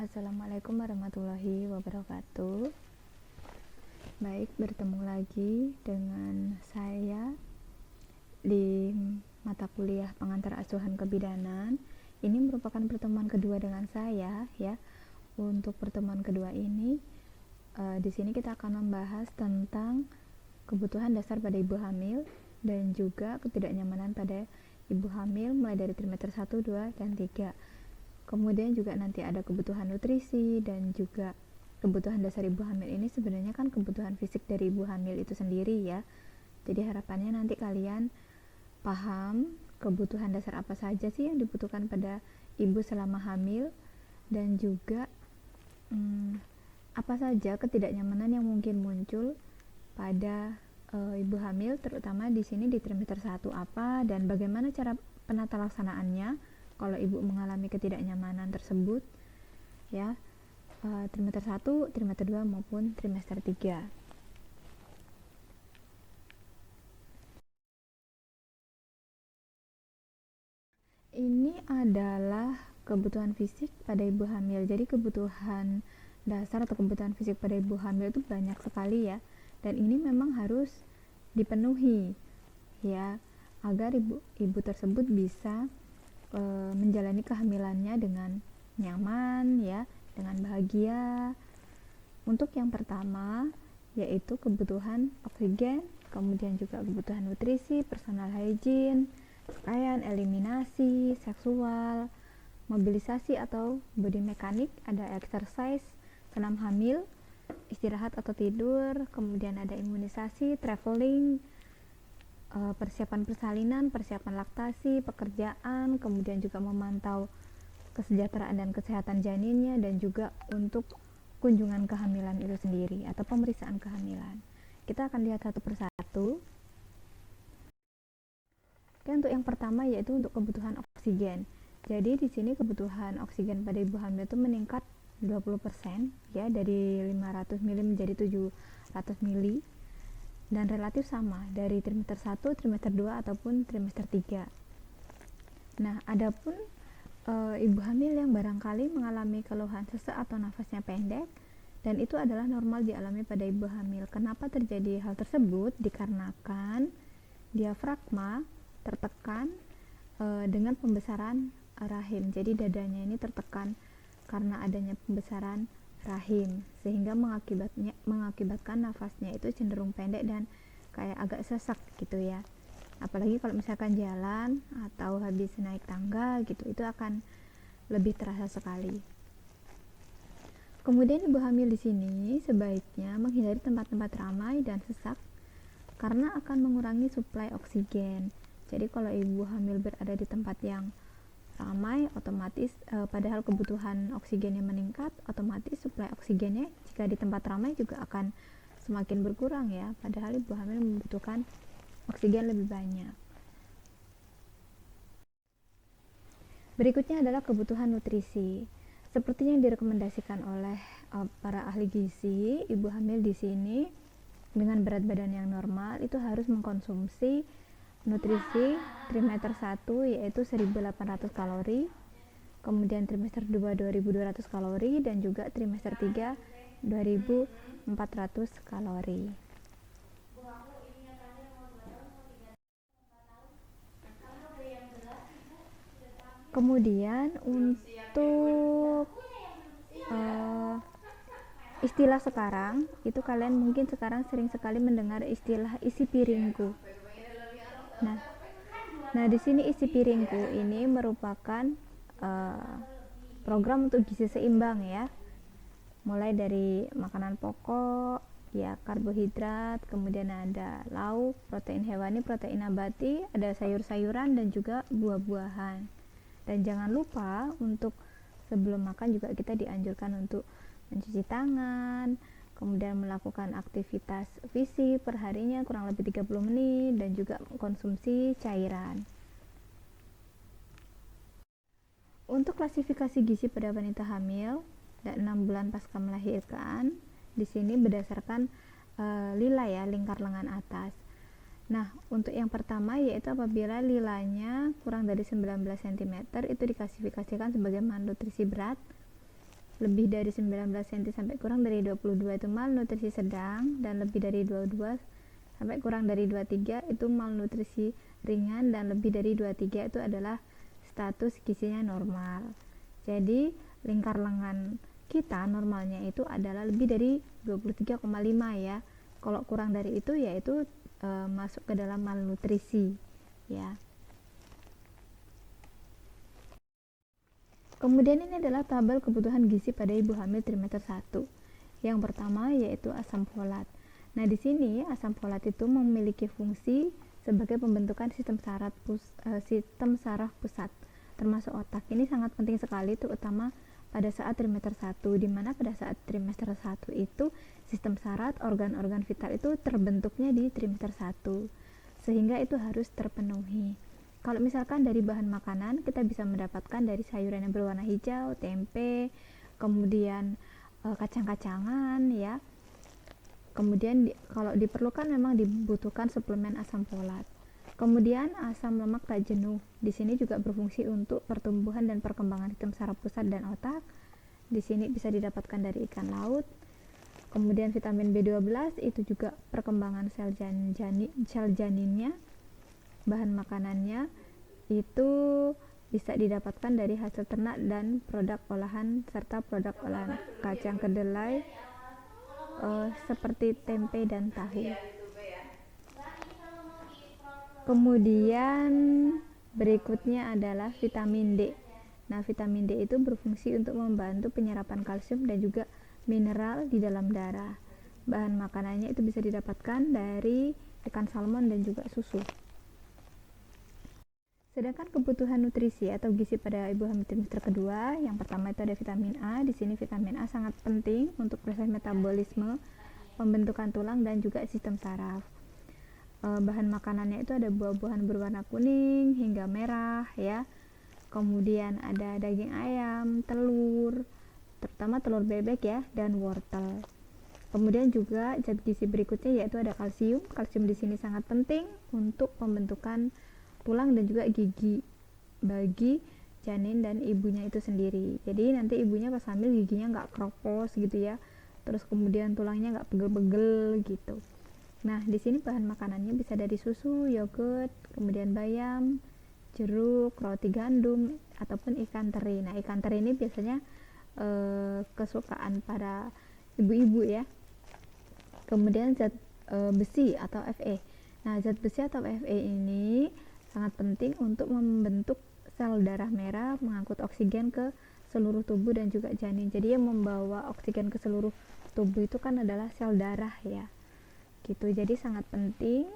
Assalamualaikum warahmatullahi wabarakatuh. Baik, bertemu lagi dengan saya di mata kuliah pengantar asuhan kebidanan. Ini merupakan pertemuan kedua dengan saya ya. Untuk pertemuan kedua ini di sini kita akan membahas tentang kebutuhan dasar pada ibu hamil dan juga ketidaknyamanan pada ibu hamil mulai dari trimester 1, 2, dan 3. Kemudian juga nanti ada kebutuhan nutrisi dan juga kebutuhan dasar ibu hamil ini sebenarnya kan kebutuhan fisik dari ibu hamil itu sendiri ya. Jadi harapannya nanti kalian paham kebutuhan dasar apa saja sih yang dibutuhkan pada ibu selama hamil dan juga apa saja ketidaknyamanan yang mungkin muncul pada ibu hamil, terutama di sini di trimester 1 apa dan bagaimana cara penata laksanaannya kalau ibu mengalami ketidaknyamanan tersebut ya, trimester 1, trimester 2 maupun trimester 3. Ini adalah kebutuhan fisik pada ibu hamil. Jadi kebutuhan dasar atau kebutuhan fisik pada ibu hamil itu banyak sekali ya. Dan ini memang harus dipenuhi ya, agar ibu tersebut bisa menjalani kehamilannya dengan nyaman ya, dengan bahagia. Untuk yang pertama yaitu kebutuhan oksigen, kemudian juga kebutuhan nutrisi, personal hygiene, pakaian, eliminasi, seksual, mobilisasi atau body mekanik, ada exercise, senam hamil, istirahat atau tidur, kemudian ada imunisasi, traveling, persiapan persalinan, persiapan laktasi, pekerjaan, kemudian juga memantau kesejahteraan dan kesehatan janinnya, dan juga untuk kunjungan kehamilan itu sendiri atau pemeriksaan kehamilan. Kita akan lihat satu persatu. Oke, untuk yang pertama yaitu untuk kebutuhan oksigen. Jadi di sini kebutuhan oksigen pada ibu hamil itu meningkat 20% ya, dari 500 ml menjadi 700 ml. Dan relatif sama dari trimester 1, trimester 2 ataupun trimester 3. Nah, adapun ibu hamil yang barangkali mengalami keluhan sesak atau nafasnya pendek, dan itu adalah normal dialami pada ibu hamil. Kenapa terjadi hal tersebut? Dikarenakan diafragma tertekan dengan pembesaran rahim. Jadi dadanya ini tertekan karena adanya pembesaran rahim, sehingga mengakibatkan nafasnya itu cenderung pendek dan kayak agak sesak gitu ya. Apalagi kalau misalkan jalan atau habis naik tangga gitu, itu akan lebih terasa sekali. Kemudian ibu hamil di sini sebaiknya menghindari tempat-tempat ramai dan sesak karena akan mengurangi suplai oksigen. Jadi kalau ibu hamil berada di tempat yang ramai, otomatis padahal kebutuhan oksigennya meningkat, otomatis suplai oksigennya jika di tempat ramai juga akan semakin berkurang ya, padahal ibu hamil membutuhkan oksigen lebih banyak. Berikutnya adalah kebutuhan nutrisi. Seperti yang direkomendasikan oleh para ahli gizi, ibu hamil di sini dengan berat badan yang normal itu harus mengkonsumsi nutrisi trimester 1 yaitu 1800 kalori, kemudian trimester 2 2200 kalori, dan juga trimester 3 2400 kalori. Kemudian untuk istilah sekarang itu, kalian mungkin sekarang sering sekali mendengar istilah isi piringku. Nah, di sini isi piringku ini merupakan program untuk gizi seimbang ya. Mulai dari makanan pokok, ya karbohidrat, kemudian ada lauk, protein hewani, protein nabati, ada sayur-sayuran dan juga buah-buahan. Dan jangan lupa untuk sebelum makan juga kita dianjurkan untuk mencuci tangan, kemudian melakukan aktivitas fisik perharinya kurang lebih 30 menit, dan juga konsumsi cairan. Untuk klasifikasi gizi pada wanita hamil dan 6 bulan pasca melahirkan, di sini berdasarkan lila ya, lingkar lengan atas. Nah, untuk yang pertama yaitu apabila lilanya kurang dari 19 cm itu diklasifikasikan sebagai malnutrisi berat. lebih dari 19 cm sampai kurang dari 22 itu malnutrisi sedang, dan lebih dari 22 sampai kurang dari 23 itu malnutrisi ringan, dan lebih dari 23 itu adalah status gizinya normal. Jadi lingkar lengan kita normalnya itu adalah lebih dari 23,5 ya. Kalau kurang dari itu yaitu masuk ke dalam malnutrisi ya. Kemudian ini adalah tabel kebutuhan gizi pada ibu hamil trimester 1. Yang pertama yaitu asam folat. Nah, di sini asam folat itu memiliki fungsi sebagai pembentukan sistem saraf pusat termasuk otak. Ini sangat penting sekali, terutama pada saat trimester 1, di mana pada saat trimester 1 itu sistem saraf, organ-organ vital itu terbentuknya di trimester 1. Sehingga itu harus terpenuhi. Kalau misalkan dari bahan makanan, kita bisa mendapatkan dari sayuran yang berwarna hijau, tempe, kemudian kacang-kacangan ya. Kemudian kalau diperlukan memang dibutuhkan suplemen asam folat. Kemudian asam lemak tak jenuh. Di sini juga berfungsi untuk pertumbuhan dan perkembangan sistem saraf pusat dan otak. Di sini bisa didapatkan dari ikan laut. Kemudian vitamin B12 itu juga perkembangan sel janinnya. Bahan makanannya itu bisa didapatkan dari hasil ternak dan produk olahan serta produk olahan kacang kedelai seperti tempe dan tahu. Kemudian berikutnya adalah vitamin D. Nah, vitamin D itu berfungsi untuk membantu penyerapan kalsium dan juga mineral di dalam darah. Bahan makanannya itu bisa didapatkan dari ikan salmon dan juga susu. Sedangkan kebutuhan nutrisi atau gizi pada ibu hamil trimester kedua, yang pertama itu ada vitamin A. Di sini vitamin A sangat penting untuk proses metabolisme, pembentukan tulang dan juga sistem saraf. Bahan makanannya itu ada buah-buahan berwarna kuning hingga merah ya. Kemudian ada daging ayam, telur, terutama telur bebek ya, dan wortel. Kemudian juga zat gizi berikutnya yaitu ada kalsium. Kalsium di sini sangat penting untuk pembentukan tulang dan juga gigi bagi janin dan ibunya itu sendiri. Jadi nanti ibunya pas hamil giginya nggak kropos gitu ya, terus kemudian tulangnya nggak pegel-pegel gitu. Nah, di sini bahan makanannya bisa dari susu, yogurt, kemudian bayam, jeruk, roti gandum, ataupun ikan teri. Nah, ikan teri ini biasanya kesukaan para ibu-ibu ya. Kemudian zat besi atau Fe. Nah, zat besi atau Fe ini sangat penting untuk membentuk sel darah merah, mengangkut oksigen ke seluruh tubuh dan juga janin. Jadi yang membawa oksigen ke seluruh tubuh itu kan adalah sel darah ya. Gitu. Jadi sangat penting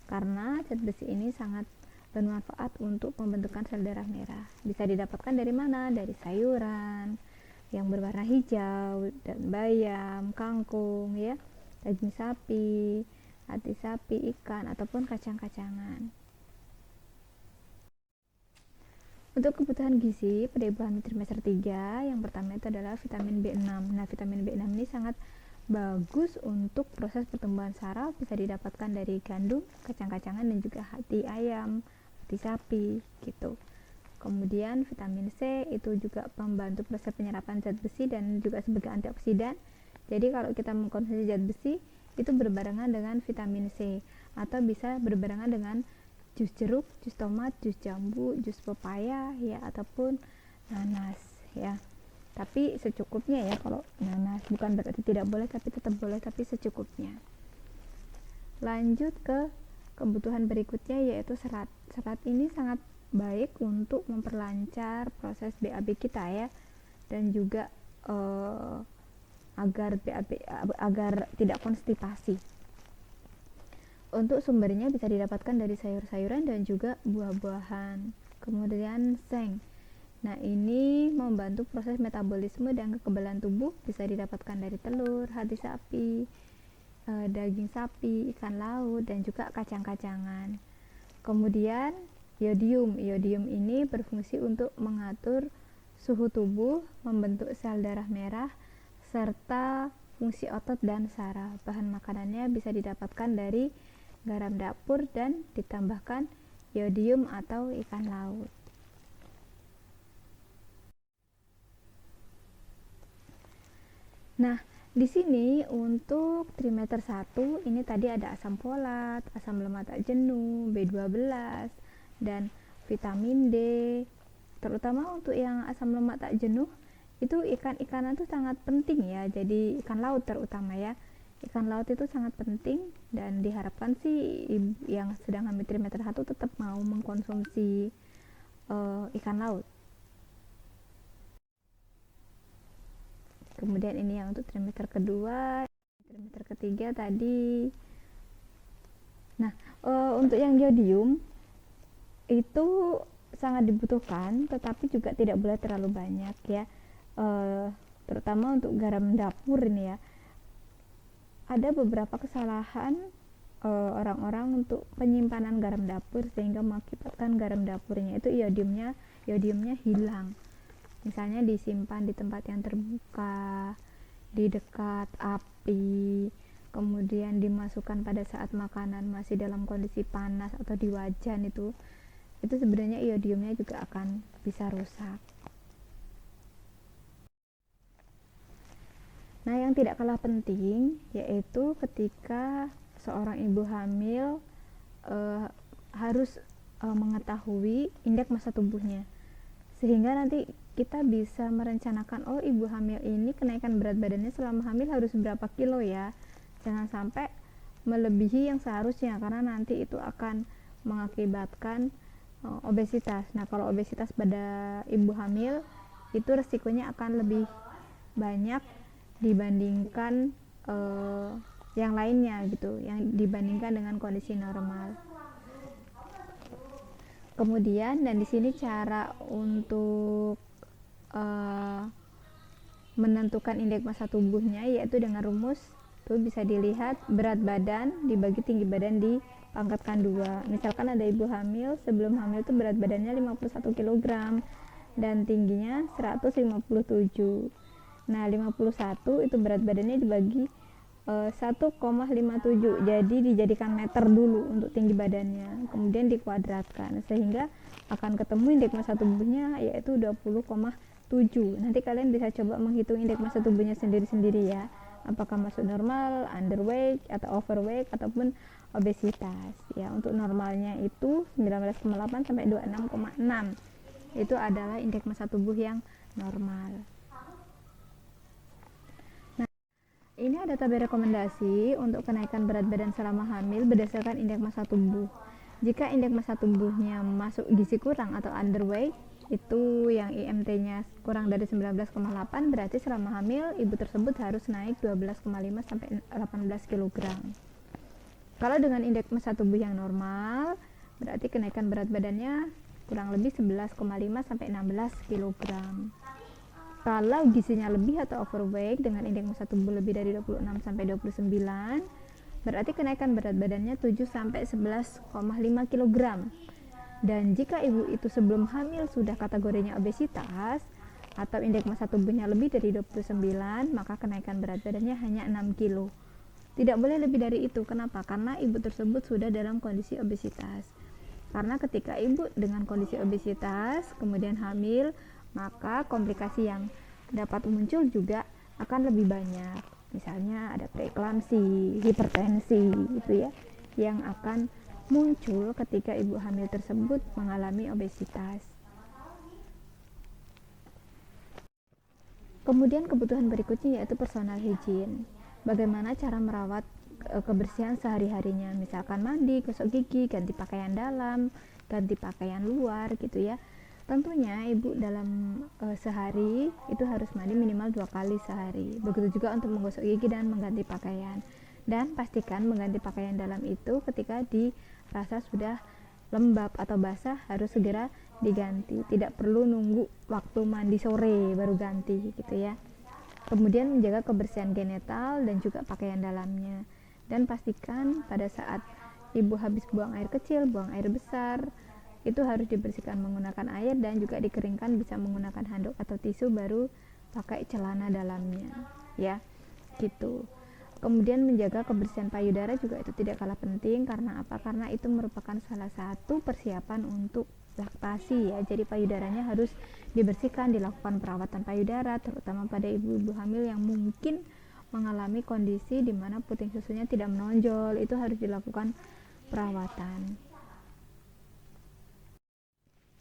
karena zat besi ini sangat bermanfaat untuk pembentukan sel darah merah. Bisa didapatkan dari mana? Dari sayuran yang berwarna hijau dan bayam, kangkung ya, daging sapi, hati sapi, ikan ataupun kacang-kacangan. Untuk kebutuhan gizi pada ibu hamil trimester 3, yang pertama itu adalah vitamin B6. Nah, vitamin B6 ini sangat bagus untuk proses pertumbuhan saraf, bisa didapatkan dari gandum, kacang-kacangan dan juga hati ayam, hati sapi gitu. Kemudian vitamin C itu juga membantu proses penyerapan zat besi dan juga sebagai antioksidan. Jadi kalau kita mengkonsumsi zat besi itu berbarengan dengan vitamin C atau bisa berbarengan dengan jus jeruk, jus tomat, jus jambu, jus pepaya ya, ataupun nanas ya. Tapi secukupnya ya, kalau nanas bukan berarti tidak boleh, tapi tetap boleh, tapi secukupnya. Lanjut ke kebutuhan berikutnya yaitu serat. Serat ini sangat baik untuk memperlancar proses BAB kita ya, dan juga agar tidak konstipasi. Untuk sumbernya bisa didapatkan dari sayur-sayuran dan juga buah-buahan. Kemudian seng. Nah, ini membantu proses metabolisme dan kekebalan tubuh, bisa didapatkan dari telur, hati sapi, daging sapi, ikan laut dan juga kacang-kacangan. Kemudian yodium. Yodium ini berfungsi untuk mengatur suhu tubuh, membentuk sel darah merah serta fungsi otot dan saraf. Bahan makanannya bisa didapatkan dari garam dapur dan ditambahkan yodium atau ikan laut. Nah, di sini untuk trimester 1 ini tadi ada asam folat, asam lemak tak jenuh, B12 dan vitamin D. Terutama untuk yang asam lemak tak jenuh itu ikan-ikanan itu sangat penting ya. Jadi ikan laut terutama ya. Ikan laut itu sangat penting dan diharapkan sih yang sedang hamil trimester 1 tetap mau mengkonsumsi ikan laut. Kemudian ini yang untuk trimester kedua, trimester ketiga tadi. Nah, untuk yang jodium itu sangat dibutuhkan, tetapi juga tidak boleh terlalu banyak ya. Terutama untuk garam dapur ini ya. Ada beberapa kesalahan orang-orang untuk penyimpanan garam dapur sehingga mengakibatkan garam dapurnya itu iodiumnya hilang. Misalnya disimpan di tempat yang terbuka, di dekat api, kemudian dimasukkan pada saat makanan masih dalam kondisi panas atau di wajan itu sebenarnya iodiumnya juga akan bisa rusak. Nah, yang tidak kalah penting yaitu ketika seorang ibu hamil harus mengetahui indeks massa tubuhnya, sehingga nanti kita bisa merencanakan, oh ibu hamil ini kenaikan berat badannya selama hamil harus berapa kilo ya, jangan sampai melebihi yang seharusnya karena nanti itu akan mengakibatkan obesitas. Nah, kalau obesitas pada ibu hamil itu resikonya akan lebih banyak dibandingkan yang lainnya gitu, yang dibandingkan dengan kondisi normal. Kemudian dan di sini cara untuk menentukan indeks massa tubuhnya yaitu dengan rumus tuh bisa dilihat berat badan dibagi tinggi badan dipangkatkan 2. Misalkan ada ibu hamil, sebelum hamil itu berat badannya 51 kg dan tingginya 157. Nah, 51 itu berat badannya dibagi 1,57, jadi dijadikan meter dulu untuk tinggi badannya, kemudian dikuadratkan sehingga akan ketemu indeks massa tubuhnya yaitu 20,7. Nanti kalian bisa coba menghitung indeks massa tubuhnya sendiri-sendiri ya, apakah masuk normal, underweight atau overweight ataupun obesitas ya. Untuk normalnya itu 19,8 sampai 26,6 itu adalah indeks massa tubuh yang normal. Ini ada tabel rekomendasi untuk kenaikan berat badan selama hamil berdasarkan indeks massa tubuh. Jika indeks massa tubuhnya masuk gizi kurang atau underweight, itu yang IMT-nya kurang dari 19,8, berarti selama hamil ibu tersebut harus naik 12,5 sampai 18 kg. Kalau dengan indeks massa tubuh yang normal, berarti kenaikan berat badannya kurang lebih 11,5 sampai 16 kg. Kalau gizinya lebih atau overweight dengan indeks massa tubuh lebih dari 26 sampai 29, berarti kenaikan berat badannya 7 sampai 11,5 kg. Dan jika ibu itu sebelum hamil sudah kategorinya obesitas atau indeks massa tubuhnya lebih dari 29, maka kenaikan berat badannya hanya 6 kg. Tidak boleh lebih dari itu. Kenapa? Karena ibu tersebut sudah dalam kondisi obesitas. Karena ketika ibu dengan kondisi obesitas kemudian hamil, maka komplikasi yang dapat muncul juga akan lebih banyak. Misalnya ada preeklamsi, hipertensi gitu ya, yang akan muncul ketika ibu hamil tersebut mengalami obesitas. Kemudian kebutuhan berikutnya yaitu personal hygiene. Bagaimana cara merawat kebersihan sehari-harinya, misalkan mandi, gosok gigi, ganti pakaian dalam, ganti pakaian luar gitu ya. Tentunya ibu dalam sehari itu harus mandi minimal 2 kali sehari. Begitu juga untuk menggosok gigi dan mengganti pakaian. Dan pastikan mengganti pakaian dalam itu ketika dirasa sudah lembab atau basah harus segera diganti. Tidak perlu nunggu waktu mandi sore baru ganti gitu ya. Kemudian menjaga kebersihan genital dan juga pakaian dalamnya. Dan pastikan pada saat ibu habis buang air kecil, buang air besar, itu harus dibersihkan menggunakan air dan juga dikeringkan bisa menggunakan handuk atau tisu baru pakai celana dalamnya ya gitu. Kemudian menjaga kebersihan payudara juga itu tidak kalah penting. Karena apa? Karena itu merupakan salah satu persiapan untuk laktasi ya. Jadi payudaranya harus dibersihkan, dilakukan perawatan payudara terutama pada ibu-ibu hamil yang mungkin mengalami kondisi di mana puting susunya tidak menonjol, itu harus dilakukan perawatan.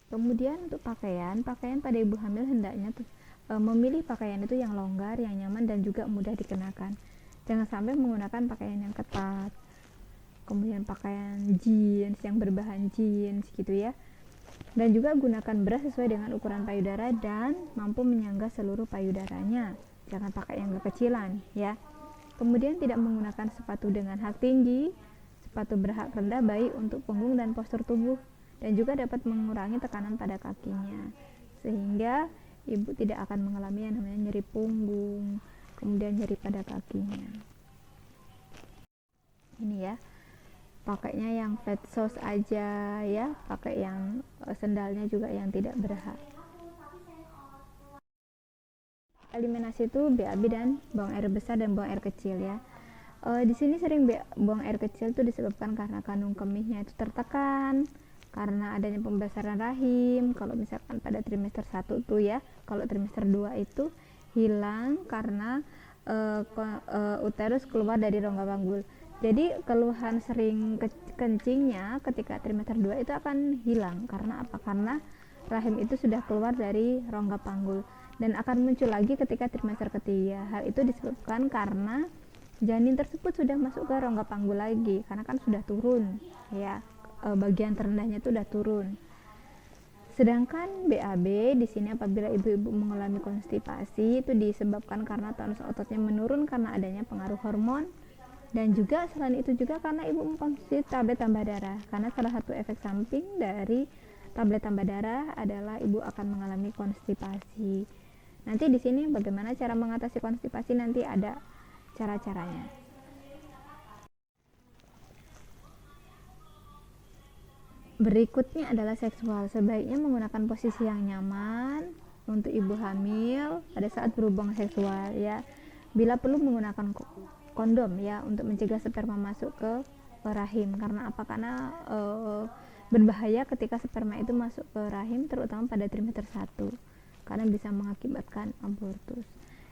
Kemudian untuk pakaian pada ibu hamil hendaknya memilih pakaian itu yang longgar, yang nyaman dan juga mudah dikenakan. Jangan sampai menggunakan pakaian yang ketat. Kemudian pakaian jeans yang berbahan jeans gitu ya. Dan juga gunakan bra sesuai dengan ukuran payudara dan mampu menyangga seluruh payudaranya. Jangan pakai yang kekecilan ya. Kemudian tidak menggunakan sepatu dengan hak tinggi, sepatu berhak rendah baik untuk punggung dan postur tubuh, dan juga dapat mengurangi tekanan pada kakinya sehingga ibu tidak akan mengalami yang namanya nyeri punggung, kemudian nyeri pada kakinya. Ini ya, pakainya yang flat shoes aja ya, pakai yang sendalnya juga yang tidak berhak. Eliminasi itu BAB dan buang air besar dan buang air kecil ya. Di sini sering buang air kecil itu disebabkan karena kandung kemihnya itu tertekan, karena adanya pembesaran rahim. Kalau misalkan pada trimester 1 tuh ya, kalau trimester 2 itu hilang karena uterus keluar dari rongga panggul. Jadi keluhan sering kencingnya ketika trimester 2 itu akan hilang. Karena apa? Karena rahim itu sudah keluar dari rongga panggul dan akan muncul lagi ketika trimester ketiga. Hal itu disebabkan karena janin tersebut sudah masuk ke rongga panggul lagi, karena kan sudah turun ya, bagian terendahnya itu sudah turun. Sedangkan BAB di sini apabila ibu-ibu mengalami konstipasi itu disebabkan karena tonus ototnya menurun karena adanya pengaruh hormon, dan juga selain itu juga karena ibu mengkonsumsi tablet tambah darah. Karena salah satu efek samping dari tablet tambah darah adalah ibu akan mengalami konstipasi. Nanti di sini bagaimana cara mengatasi konstipasi, nanti ada cara-caranya. Berikutnya adalah seksual. Sebaiknya menggunakan posisi yang nyaman untuk ibu hamil pada saat berhubungan seksual ya. Bila perlu menggunakan kondom ya untuk mencegah sperma masuk ke rahim. Karena apa? Karena berbahaya ketika sperma itu masuk ke rahim terutama pada trimester 1. Karena bisa mengakibatkan abortus.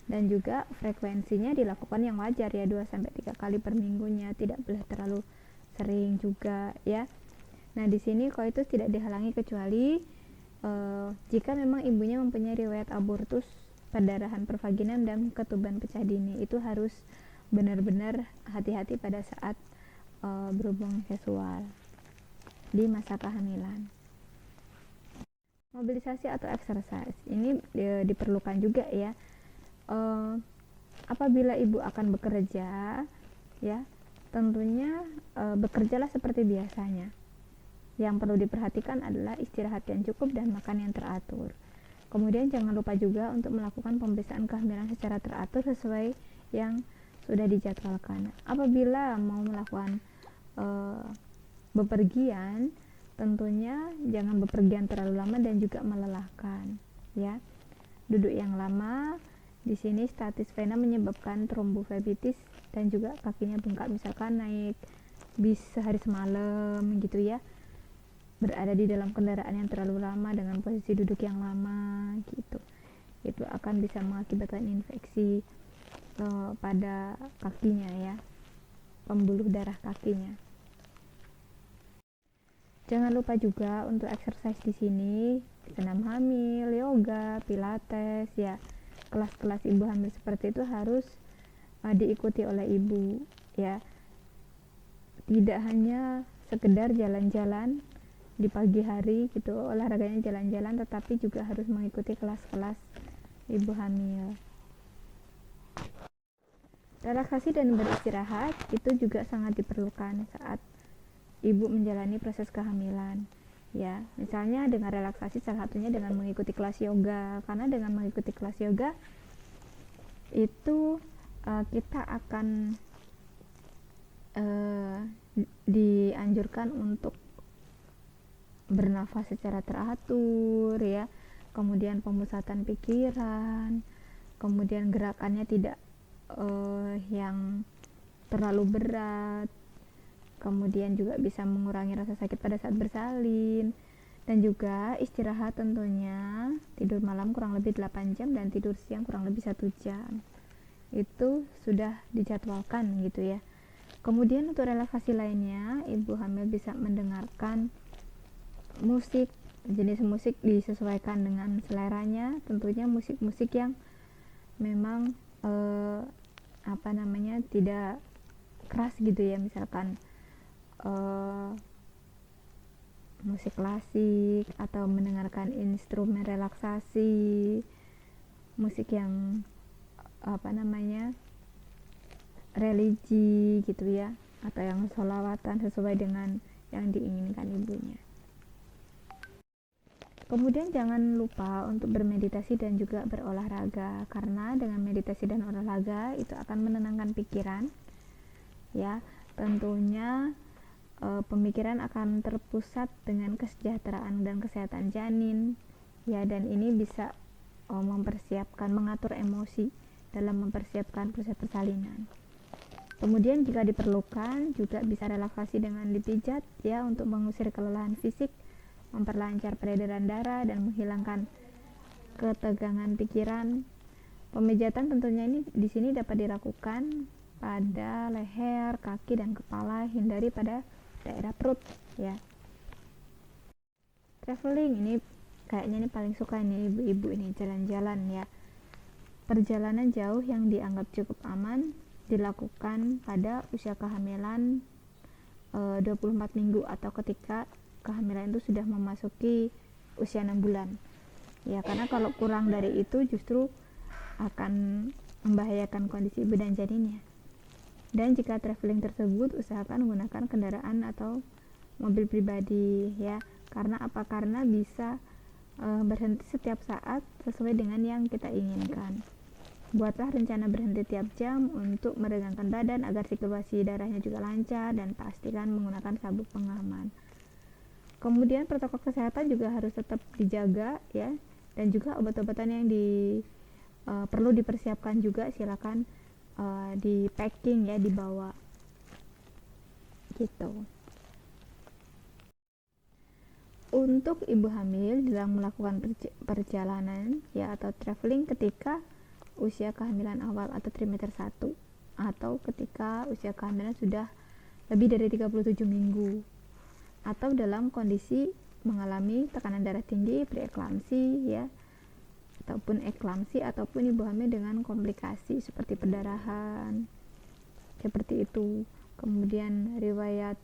Dan juga frekuensinya dilakukan yang wajar ya, 2-3 kali per minggunya, tidak boleh terlalu sering juga ya. Nah di sini koitus tidak dihalangi kecuali jika memang ibunya mempunyai riwayat abortus, perdarahan pervaginan dan ketuban pecah dini. Itu harus benar-benar hati-hati pada saat berhubungan seksual di masa kehamilan. Mobilisasi atau exercise ini diperlukan juga ya. Apabila ibu akan bekerja ya, tentunya bekerjalah seperti biasanya. Yang perlu diperhatikan adalah istirahat yang cukup dan makan yang teratur. Kemudian jangan lupa juga untuk melakukan pemeriksaan kehamilan secara teratur sesuai yang sudah dijadwalkan. Apabila mau melakukan bepergian, tentunya jangan bepergian terlalu lama dan juga melelahkan ya. Duduk yang lama di sini statis vena menyebabkan tromboflebitis dan juga kakinya bengkak, misalkan naik bis sehari semalam gitu ya, berada di dalam kendaraan yang terlalu lama dengan posisi duduk yang lama gitu, itu akan bisa mengakibatkan infeksi pada kakinya ya, pembuluh darah kakinya. Jangan lupa juga untuk exercise di sini, senam hamil, yoga, pilates ya. Kelas-kelas ibu hamil seperti itu harus diikuti oleh ibu ya. Tidak hanya sekedar jalan-jalan di pagi hari gitu, olahraganya jalan-jalan, tetapi juga harus mengikuti kelas-kelas ibu hamil. Relaksasi dan beristirahat itu juga sangat diperlukan saat ibu menjalani proses kehamilan ya. Misalnya dengan relaksasi, salah satunya dengan mengikuti kelas yoga, karena dengan mengikuti kelas yoga itu kita akan dianjurkan untuk bernafas secara teratur ya, kemudian pemusatan pikiran, kemudian gerakannya tidak yang terlalu berat, kemudian juga bisa mengurangi rasa sakit pada saat bersalin, Dan juga istirahat tentunya tidur malam kurang lebih 8 jam dan tidur siang kurang lebih 1 jam. Itu sudah dijadwalkan gitu ya. Kemudian untuk relaksasi lainnya, ibu hamil bisa mendengarkan musik, jenis musik disesuaikan dengan seleranya, tentunya musik-musik yang memang tidak keras gitu ya, misalkan musik klasik atau mendengarkan instrumen relaksasi, musik yang religi gitu ya, atau yang sholawatan sesuai dengan yang diinginkan ibunya. Kemudian jangan lupa untuk bermeditasi dan juga berolahraga, karena dengan meditasi dan olahraga itu akan menenangkan pikiran ya. Tentunya pemikiran akan terpusat dengan kesejahteraan dan kesehatan janin ya, dan ini bisa mengatur emosi dalam mempersiapkan proses persalinan. Kemudian jika diperlukan juga bisa relaksasi dengan dipijat ya, untuk mengusir kelelahan fisik, memperlancar peredaran darah dan menghilangkan ketegangan pikiran. Pemijatan tentunya ini di sini dapat dilakukan pada leher, kaki dan kepala, hindari pada daerah perut ya. Traveling ini kayaknya ini paling suka ini ibu-ibu ini, jalan-jalan ya. Perjalanan jauh yang dianggap cukup aman dilakukan pada usia kehamilan 24 minggu atau ketika kehamilan itu sudah memasuki usia 6 bulan ya, karena kalau kurang dari itu justru akan membahayakan kondisi ibu dan janinnya. Dan jika traveling tersebut usahakan menggunakan kendaraan atau mobil pribadi ya. Karena apa? Karena bisa berhenti setiap saat sesuai dengan yang kita inginkan. Buatlah rencana berhenti tiap jam untuk meregangkan badan agar sirkulasi darahnya juga lancar, dan pastikan menggunakan sabuk pengaman. Kemudian protokol kesehatan juga harus tetap dijaga ya, dan juga obat-obatan yang perlu dipersiapkan juga silakan di packing ya, dibawa gitu. Untuk ibu hamil dalam melakukan perjalanan ya atau traveling ketika usia kehamilan awal atau trimester 1 atau ketika usia kehamilan sudah lebih dari 37 minggu, atau dalam kondisi mengalami tekanan darah tinggi, preeklamsi ya, ataupun eklamsi, ataupun ibu hamil dengan komplikasi seperti perdarahan seperti itu. Kemudian riwayat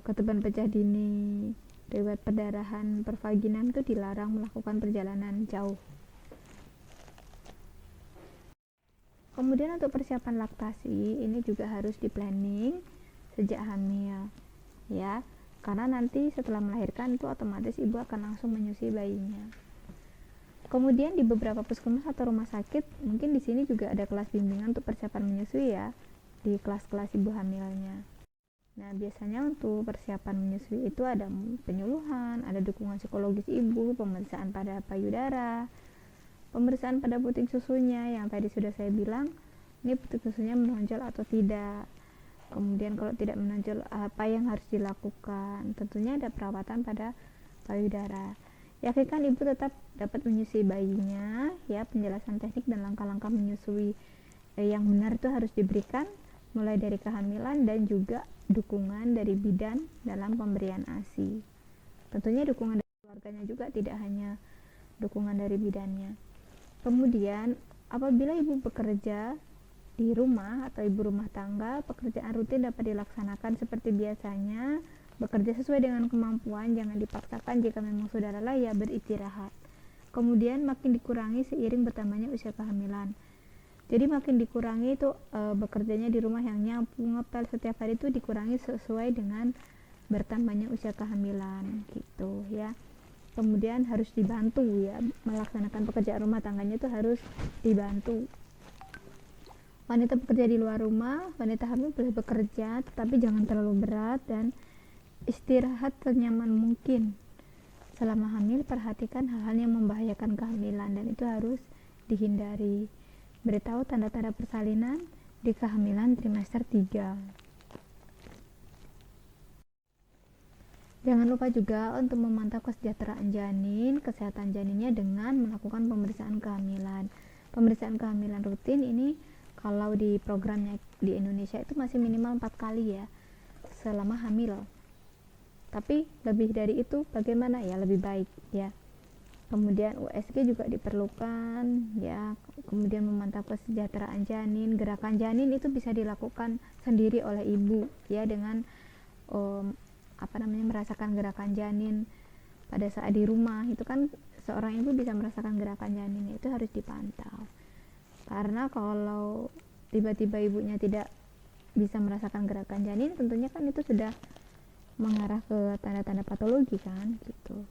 ketuban pecah dini, riwayat perdarahan pervaginan, itu dilarang melakukan perjalanan jauh. Kemudian untuk persiapan laktasi ini juga harus di planning sejak hamil ya, karena nanti setelah melahirkan itu otomatis ibu akan langsung menyusui bayinya. Kemudian di beberapa puskesmas atau rumah sakit mungkin di sini juga ada kelas bimbingan untuk persiapan menyusui ya, di kelas-kelas ibu hamilnya. Nah, biasanya untuk persiapan menyusui itu ada penyuluhan, ada dukungan psikologis ibu, pemeriksaan pada payudara, pemeriksaan pada puting susunya yang tadi sudah saya bilang, ini puting susunya menonjol atau tidak. Kemudian kalau tidak menonjol, apa yang harus dilakukan? Tentunya ada perawatan pada payudara. Yakinkan ibu tetap dapat menyusui bayinya ya. Penjelasan teknik dan langkah-langkah menyusui yang benar itu harus diberikan mulai dari kehamilan, dan juga dukungan dari bidan dalam pemberian ASI. Tentunya dukungan dari keluarganya juga, tidak hanya dukungan dari bidannya. Kemudian apabila ibu bekerja di rumah atau ibu rumah tangga, pekerjaan rutin dapat dilaksanakan seperti biasanya, bekerja sesuai dengan kemampuan, jangan dipaksakan. Jika memang sudah lelah ya beristirahat. Kemudian makin dikurangi seiring bertambahnya usia kehamilan. Jadi makin dikurangi itu bekerjanya di rumah yang nyapu, ngepel setiap hari itu dikurangi sesuai dengan bertambahnya usia kehamilan gitu ya. Kemudian harus dibantu ya, melaksanakan pekerjaan rumah tangganya itu harus dibantu. Wanita bekerja di luar rumah, wanita hamil boleh bekerja tetapi jangan terlalu berat, dan istirahat senyaman mungkin. Selama hamil perhatikan hal-hal yang membahayakan kehamilan, dan itu harus dihindari. Beritahu tanda-tanda persalinan di kehamilan trimester 3. Jangan lupa juga untuk memantau kesejahteraan janin, kesehatan janinnya dengan melakukan pemeriksaan kehamilan. Pemeriksaan kehamilan rutin ini kalau di programnya di Indonesia itu masih minimal 4 kali ya selama hamil. Tapi lebih dari itu bagaimana ya, lebih baik ya. Kemudian USG juga diperlukan ya. Kemudian memantau kesejahteraan janin. Gerakan janin itu bisa dilakukan sendiri oleh ibu ya, dengan merasakan gerakan janin pada saat di rumah. Itu kan seorang ibu bisa merasakan gerakan janin, itu harus dipantau. Karena kalau tiba-tiba ibunya tidak bisa merasakan gerakan janin, tentunya kan itu sudah mengarah ke tanda-tanda patologi kan gitu.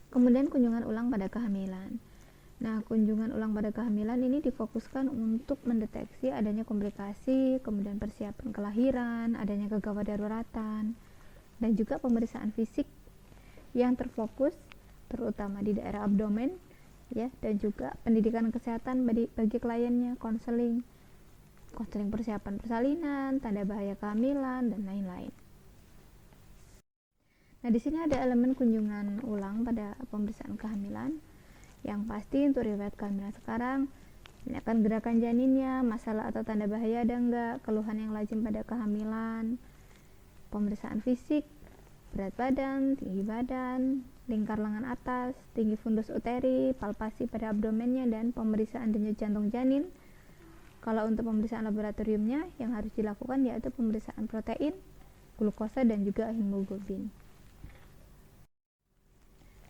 Kemudian kunjungan ulang pada kehamilan. Nah, kunjungan ulang pada kehamilan ini difokuskan untuk mendeteksi adanya komplikasi, kemudian persiapan kelahiran, adanya kegawat daruratan, dan juga pemeriksaan fisik yang terfokus terutama di daerah abdomen ya, dan juga pendidikan kesehatan bagi kliennya, konseling persiapan persalinan, tanda bahaya kehamilan, dan lain-lain. Nah, di sini ada elemen kunjungan ulang pada pemeriksaan kehamilan. Yang pasti untuk riwayat kehamilan sekarang, tanyakan gerakan janinnya, masalah atau tanda bahaya ada enggak, keluhan yang lazim pada kehamilan, pemeriksaan fisik, berat badan, tinggi badan, lingkar lengan atas, tinggi fundus uteri, palpasi pada abdomennya, dan pemeriksaan denyut jantung janin. Kalau untuk pemeriksaan laboratoriumnya yang harus dilakukan yaitu pemeriksaan protein, glukosa, dan juga hemoglobin.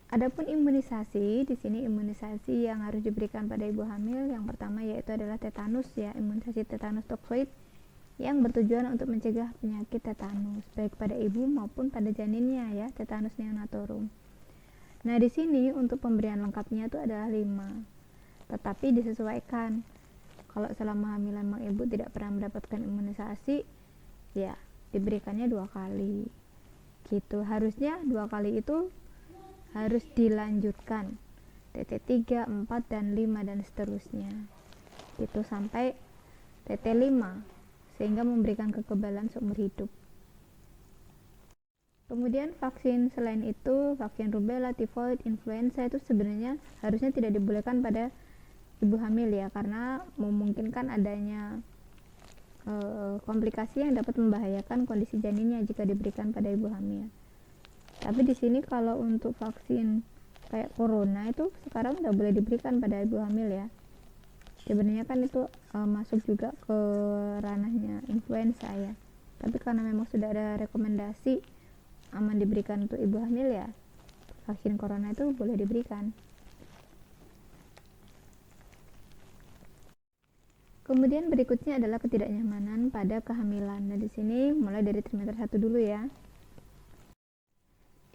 Adapun imunisasi, di sini imunisasi yang harus diberikan pada ibu hamil yang pertama yaitu adalah tetanus ya, imunisasi tetanus toksoid yang bertujuan untuk mencegah penyakit tetanus baik pada ibu maupun pada janinnya ya, tetanus neonatorum. Nah, di sini untuk pemberian lengkapnya itu adalah 5. Tetapi disesuaikan. Kalau selama hamilan memang ibu tidak pernah mendapatkan imunisasi, ya diberikannya 2 kali. Gitu. Harusnya 2 kali itu harus dilanjutkan TT3, 4, dan 5 dan seterusnya itu sampai TT5 sehingga memberikan kekebalan seumur hidup. Kemudian vaksin selain itu, vaksin rubella, tifoid, influenza itu sebenarnya harusnya tidak dibolehkan pada ibu hamil ya, karena memungkinkan adanya komplikasi yang dapat membahayakan kondisi janinnya jika diberikan pada ibu hamil. Tapi di sini kalau untuk vaksin kayak corona itu sekarang udah boleh diberikan pada ibu hamil ya. Sebenarnya kan itu masuk juga ke ranahnya influenza ya. Tapi karena memang sudah ada rekomendasi aman diberikan untuk ibu hamil ya, vaksin corona itu boleh diberikan. Kemudian berikutnya adalah ketidaknyamanan pada kehamilan. Nah, di sini mulai dari trimester 1 dulu ya.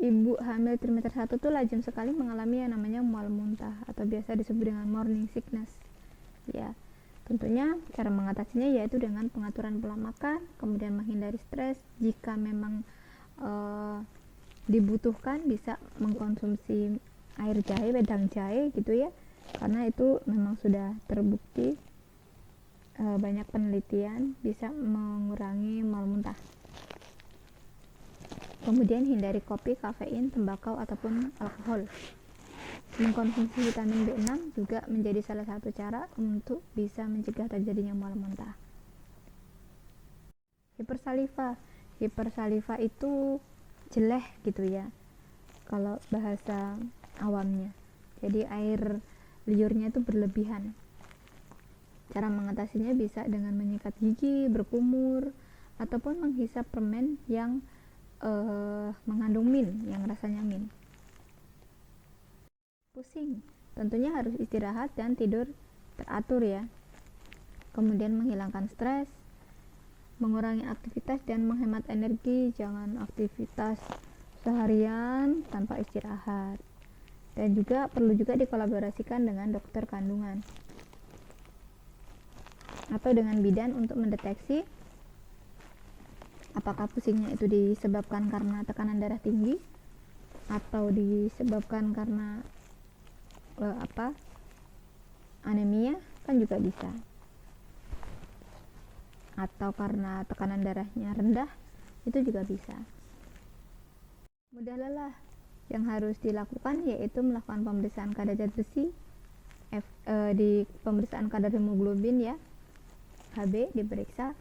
Ibu hamil trimester 1 tuh lazim sekali mengalami yang namanya mual muntah atau biasa disebut dengan morning sickness. Ya, tentunya cara mengatasinya yaitu dengan pengaturan pola makan, kemudian menghindari stres. Jika memang dibutuhkan bisa mengkonsumsi air jahe, wedang jahe gitu ya. Karena itu memang sudah terbukti banyak penelitian bisa mengurangi mual muntah. Kemudian hindari kopi, kafein, tembakau, ataupun alkohol. Mengkonsumsi vitamin B6 juga menjadi salah satu cara untuk bisa mencegah terjadinya mual muntah. Hipersaliva itu jeleh gitu ya, kalau bahasa awamnya. Jadi air liurnya itu berlebihan. Cara mengatasinya bisa dengan menyikat gigi, berkumur, ataupun menghisap permen yang mengandung min, yang rasanya min. Pusing, tentunya harus istirahat dan tidur teratur ya. Kemudian menghilangkan stres, mengurangi aktivitas dan menghemat energi. Jangan aktivitas seharian tanpa istirahat. Dan juga perlu juga dikolaborasikan dengan dokter kandungan atau dengan bidan untuk mendeteksi apakah pusingnya itu disebabkan karena tekanan darah tinggi atau disebabkan karena anemia, kan juga bisa. atau karena tekanan darahnya rendah, itu juga bisa. Mudah lelah. Yang harus dilakukan yaitu melakukan pemeriksaan kadar zat besi, di pemeriksaan kadar hemoglobin ya, HB diperiksa,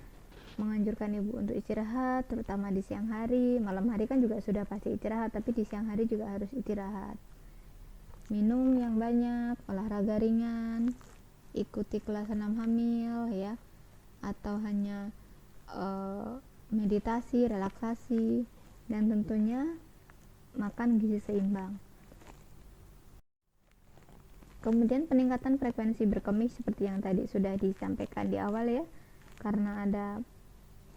menganjurkan ibu untuk istirahat, terutama di siang hari. Malam hari kan juga sudah pasti istirahat, tapi di siang hari juga harus istirahat. Minum yang banyak, olahraga ringan, ikuti kelas 6 hamil ya, atau hanya meditasi, relaksasi, dan tentunya makan gizi seimbang. Kemudian peningkatan frekuensi berkemih seperti yang tadi sudah disampaikan di awal ya, karena ada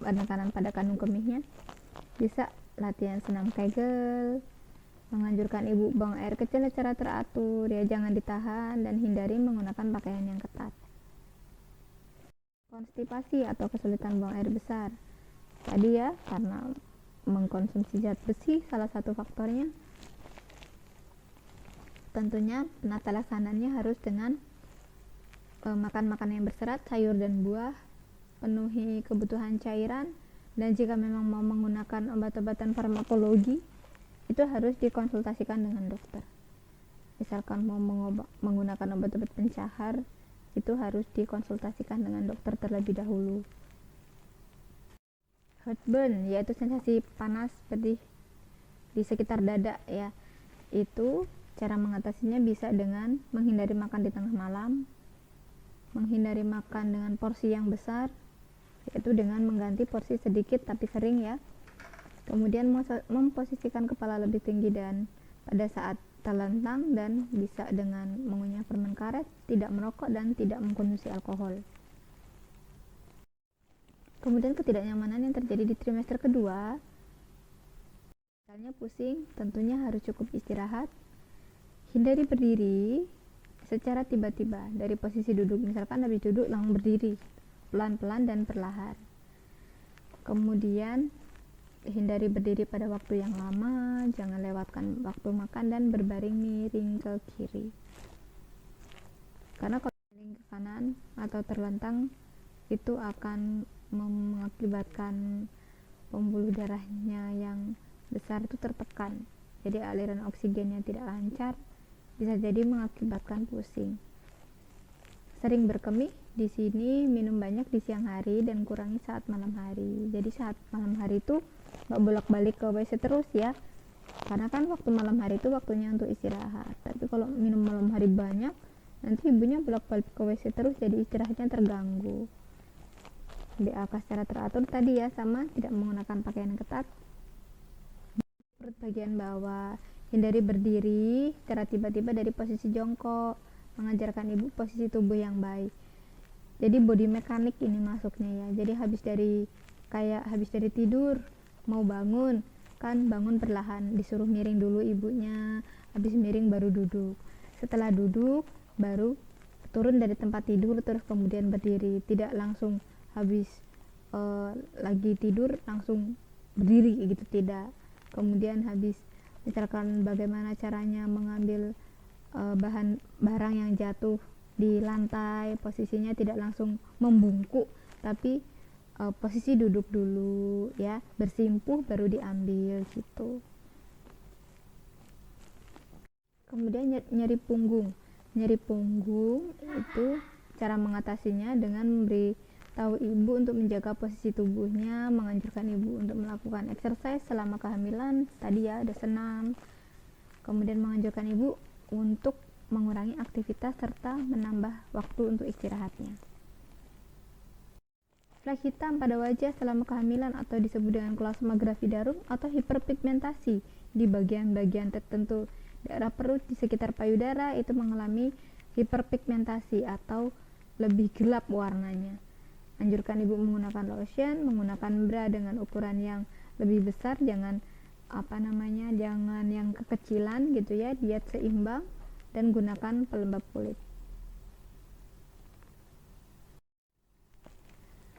penekanan pada kandung kemihnya. Bisa latihan senam Kegel, menganjurkan ibu buang air kecil secara teratur ya, jangan ditahan, dan hindari menggunakan pakaian yang ketat. Konstipasi atau kesulitan buang air besar tadi ya, karena mengkonsumsi zat besi salah satu faktornya. Tentunya penata laksananya harus dengan makan makanan yang berserat, sayur dan buah, penuhi kebutuhan cairan, dan jika memang mau menggunakan obat-obatan farmakologi itu harus dikonsultasikan dengan dokter. Misalkan mau menggunakan obat-obat pencahar, itu harus dikonsultasikan dengan dokter terlebih dahulu. Heartburn yaitu sensasi panas pedih di sekitar dada ya, itu cara mengatasinya bisa dengan menghindari makan di tengah malam, menghindari makan dengan porsi yang besar, yaitu dengan mengganti porsi sedikit tapi sering ya. Kemudian memposisikan kepala lebih tinggi dan pada saat terlentang, dan bisa dengan mengunyah permen karet, tidak merokok, dan tidak mengkonsumsi alkohol. Kemudian ketidaknyamanan yang terjadi di trimester kedua, misalnya pusing, tentunya harus cukup istirahat. Hindari berdiri secara tiba-tiba dari posisi duduk, misalkan habis duduk langsung berdiri, pelan-pelan dan perlahan. Kemudian hindari berdiri pada waktu yang lama, jangan lewatkan waktu makan, dan berbaring miring ke kiri. Karena kalau miring ke kanan atau terlentang itu akan mengakibatkan pembuluh darahnya yang besar itu tertekan, jadi aliran oksigennya tidak lancar, bisa jadi mengakibatkan pusing. Sering berkemih di sini, minum banyak di siang hari dan kurangi saat malam hari. Jadi saat malam hari itu nggak bolak-balik ke WC terus ya, karena kan waktu malam hari itu waktunya untuk istirahat. Tapi kalau minum malam hari banyak, nanti ibunya bolak-balik ke WC terus, jadi istirahatnya terganggu. BAK secara teratur tadi ya, sama tidak menggunakan pakaian yang ketat. Perut bagian bawah, hindari berdiri secara tiba-tiba dari posisi jongkok, mengajarkan ibu posisi tubuh yang baik. Jadi body mekanik ini masuknya ya, jadi habis dari tidur mau bangun kan, bangun perlahan, disuruh miring dulu ibunya, habis miring baru duduk, setelah duduk baru turun dari tempat tidur terus kemudian berdiri, tidak langsung habis lagi tidur langsung berdiri gitu, tidak. Kemudian habis misalkan bagaimana caranya mengambil barang yang jatuh di lantai, posisinya tidak langsung membungkuk, tapi posisi duduk dulu ya, bersimpuh baru diambil gitu. Kemudian nyeri punggung itu cara mengatasinya dengan memberi tahu ibu untuk menjaga posisi tubuhnya, menganjurkan ibu untuk melakukan exercise selama kehamilan tadi ya, ada senam. Kemudian menganjurkan ibu untuk mengurangi aktivitas serta menambah waktu untuk istirahatnya. Flek hitam pada wajah selama kehamilan atau disebut dengan kolosografi darum atau hiperpigmentasi di bagian-bagian tertentu daerah perut di sekitar payudara itu mengalami hiperpigmentasi atau lebih gelap warnanya. Anjurkan ibu menggunakan lotion, menggunakan bra dengan ukuran yang lebih besar, jangan jangan yang kekecilan gitu ya, diet seimbang, dan gunakan pelembab kulit.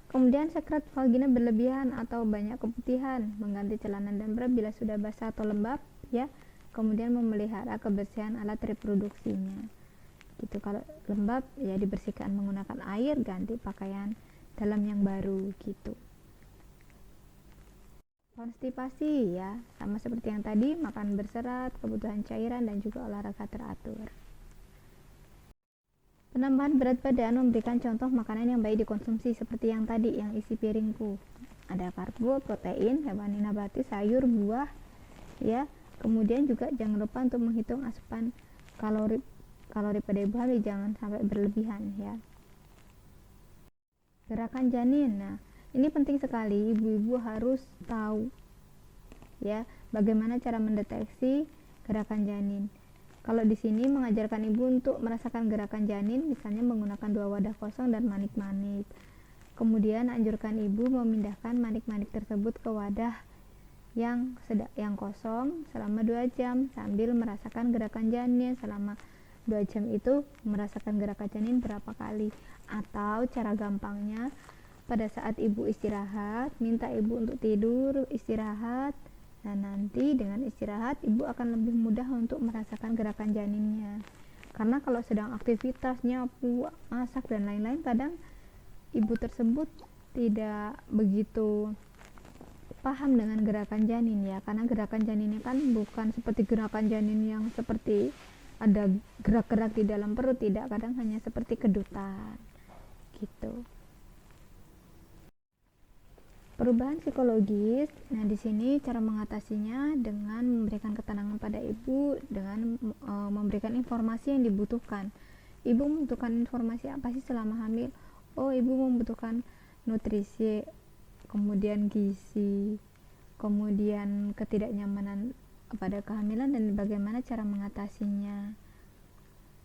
Kemudian sekret vagina berlebihan atau banyak keputihan, mengganti celana dan bra bila sudah basah atau lembab ya. Kemudian memelihara kebersihan alat reproduksinya. Gitu, kalau lembab ya dibersihkan menggunakan air, ganti pakaian dalam yang baru gitu. Konstipasi ya, sama seperti yang tadi, makan berserat, kebutuhan cairan, dan juga olahraga teratur. Penambahan berat badan memberikan contoh makanan yang baik dikonsumsi seperti yang tadi, yang isi piringku. Ada karbo, protein, hewani nabati, sayur, buah, ya. Kemudian juga jangan lupa untuk menghitung asupan kalori pada ibu hamil, jangan sampai berlebihan ya. Gerakan janin. Nah, ini penting sekali, ibu-ibu harus tahu ya bagaimana cara mendeteksi gerakan janin. Kalau di sini mengajarkan ibu untuk merasakan gerakan janin, misalnya menggunakan 2 wadah kosong dan manik-manik. Kemudian anjurkan ibu memindahkan manik-manik tersebut ke wadah yang kosong selama 2 jam sambil merasakan gerakan janin. Selama 2 jam itu merasakan gerakan janin berapa kali. Atau cara gampangnya, pada saat ibu istirahat, minta ibu untuk tidur, istirahat. Nah, nanti dengan istirahat ibu akan lebih mudah untuk merasakan gerakan janinnya. Karena kalau sedang aktivitas nyapu, masak dan lain-lain, kadang ibu tersebut tidak begitu paham dengan gerakan janin ya. Karena gerakan janinnya kan bukan seperti gerakan janin yang seperti ada gerak-gerak di dalam perut, tidak, kadang hanya seperti kedutan gitu. Perubahan psikologis. Nah, di sini cara mengatasinya dengan memberikan ketenangan pada ibu, dengan memberikan informasi yang dibutuhkan. Ibu membutuhkan informasi apa sih selama hamil? Oh, ibu membutuhkan nutrisi, kemudian gizi, kemudian ketidaknyamanan pada kehamilan dan bagaimana cara mengatasinya.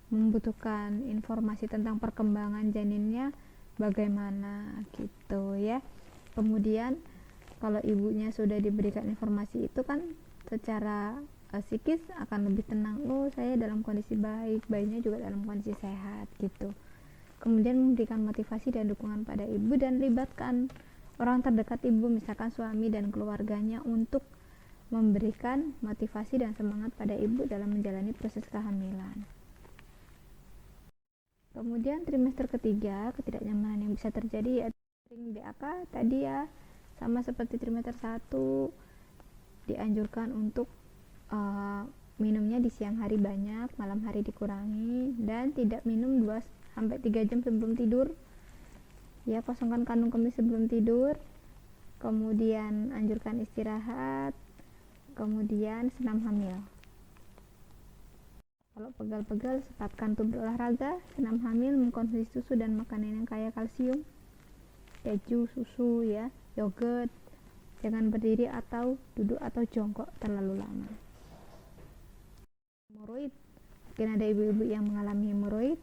Membutuhkan informasi tentang perkembangan janinnya bagaimana gitu ya. Kemudian kalau ibunya sudah diberikan informasi itu kan secara psikis akan lebih tenang. Oh, saya dalam kondisi baik, bayinya juga dalam kondisi sehat gitu. Kemudian memberikan motivasi dan dukungan pada ibu dan libatkan orang terdekat ibu, misalkan suami dan keluarganya, untuk memberikan motivasi dan semangat pada ibu dalam menjalani proses kehamilan. Kemudian trimester ketiga, ketidaknyamanan yang bisa terjadi yaitu sering BAK tadi ya, sama seperti trimester 1, dianjurkan untuk minumnya di siang hari banyak, malam hari dikurangi, dan tidak minum 2-3 jam sebelum tidur ya. Kosongkan kandung kemih sebelum tidur. Kemudian anjurkan istirahat. Kemudian senam hamil. Kalau pegal-pegal, sempatkan untuk berolahraga. Senam hamil mengkonsumsi susu dan makanan yang kaya kalsium, keju, susu ya, yogurt. Jangan berdiri atau duduk atau jongkok terlalu lama. Hemoroid. Mungkin ada ibu-ibu yang mengalami hemoroid.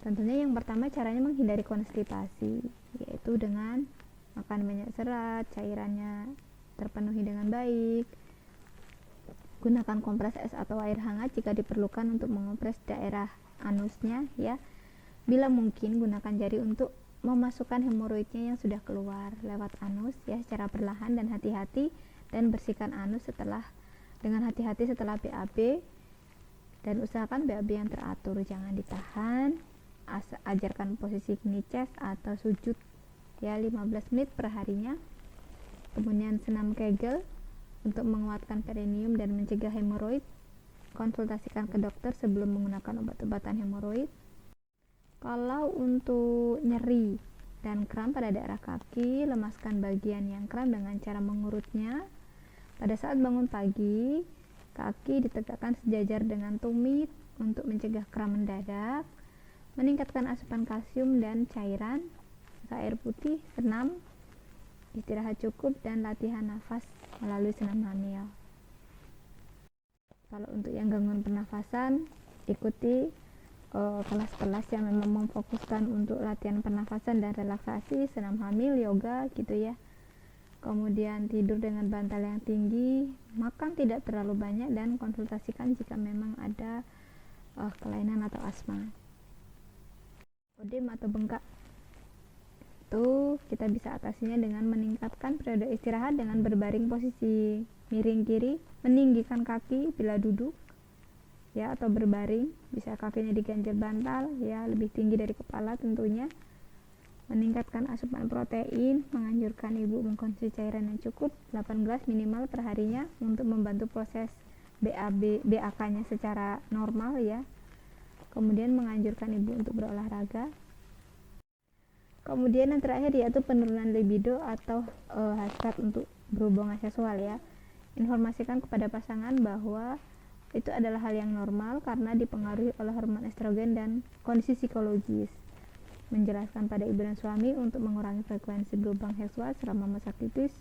Tentunya yang pertama caranya menghindari konstipasi, yaitu dengan makan banyak serat, cairannya terpenuhi dengan baik. Gunakan kompres es atau air hangat jika diperlukan untuk mengompres daerah anusnya ya. Bila mungkin, gunakan jari untuk memasukkan hemoroidnya yang sudah keluar lewat anus ya, secara perlahan dan hati-hati, dan bersihkan anus dengan hati-hati setelah BAB, dan usahakan BAB yang teratur, jangan ditahan. Ajarkan posisi knee chest atau sujud ya 15 menit per harinya. Kemudian senam Kegel untuk menguatkan perineum dan mencegah hemoroid. Konsultasikan ke dokter sebelum menggunakan obat-obatan hemoroid. Kalau untuk nyeri dan kram pada daerah kaki, lemaskan bagian yang kram dengan cara mengurutnya. Pada saat bangun pagi, kaki ditegakkan sejajar dengan tumit untuk mencegah kram mendadak. Meningkatkan asupan kalsium dan cairan, air putih, senam, istirahat cukup, dan latihan nafas melalui senam hamil. Kalau untuk yang gangguan pernafasan, ikuti kelas-kelas yang memang memfokuskan untuk latihan pernafasan dan relaksasi, senam hamil, yoga gitu ya. Kemudian tidur dengan bantal yang tinggi, makan tidak terlalu banyak, dan konsultasikan jika memang ada kelainan atau asma. Odem atau bengkak itu kita bisa atasinya dengan meningkatkan periode istirahat dengan berbaring posisi miring kiri, meninggikan kaki bila duduk ya, atau berbaring, bisa kakinya diganjel bantal ya, lebih tinggi dari kepala tentunya. meningkatkan asupan protein, menganjurkan ibu mengkonsumsi cairan yang cukup 8 gelas minimal per harinya untuk membantu proses BAK-nya secara normal ya. Kemudian menganjurkan ibu untuk berolahraga. Kemudian yang terakhir yaitu penurunan libido atau hasrat untuk berhubungan seksual ya. Informasikan kepada pasangan bahwa itu adalah hal yang normal karena dipengaruhi oleh hormon estrogen dan kondisi psikologis. Menjelaskan pada ibu dan suami untuk mengurangi frekuensi berhubungan seksual selama masa kritis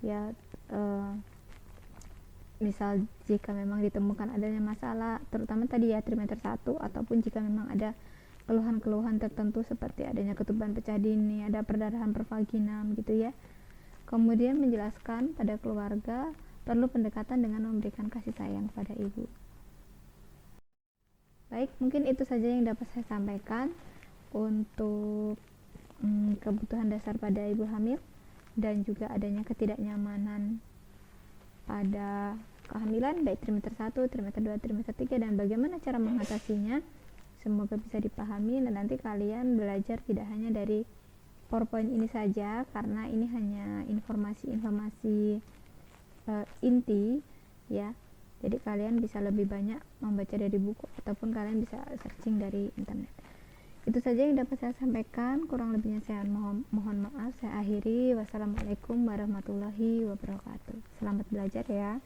ya, misal jika memang ditemukan adanya masalah terutama tadi ya trimester 1, ataupun jika memang ada keluhan-keluhan tertentu seperti adanya ketuban pecah dini, ada perdarahan pervaginam gitu ya. Kemudian menjelaskan pada keluarga perlu pendekatan dengan memberikan kasih sayang pada ibu. Baik, mungkin itu saja yang dapat saya sampaikan untuk kebutuhan dasar pada ibu hamil dan juga adanya ketidaknyamanan pada kehamilan baik trimester 1, trimester 2, trimester 3 dan bagaimana cara mengatasinya. Semoga bisa dipahami dan nanti kalian belajar tidak hanya dari PowerPoint ini saja karena ini hanya informasi-informasi inti ya. Jadi kalian bisa lebih banyak membaca dari buku ataupun kalian bisa searching dari internet. Itu saja yang dapat saya sampaikan, kurang lebihnya saya mohon maaf. Saya akhiri. Wassalamualaikum warahmatullahi wabarakatuh. Selamat belajar ya.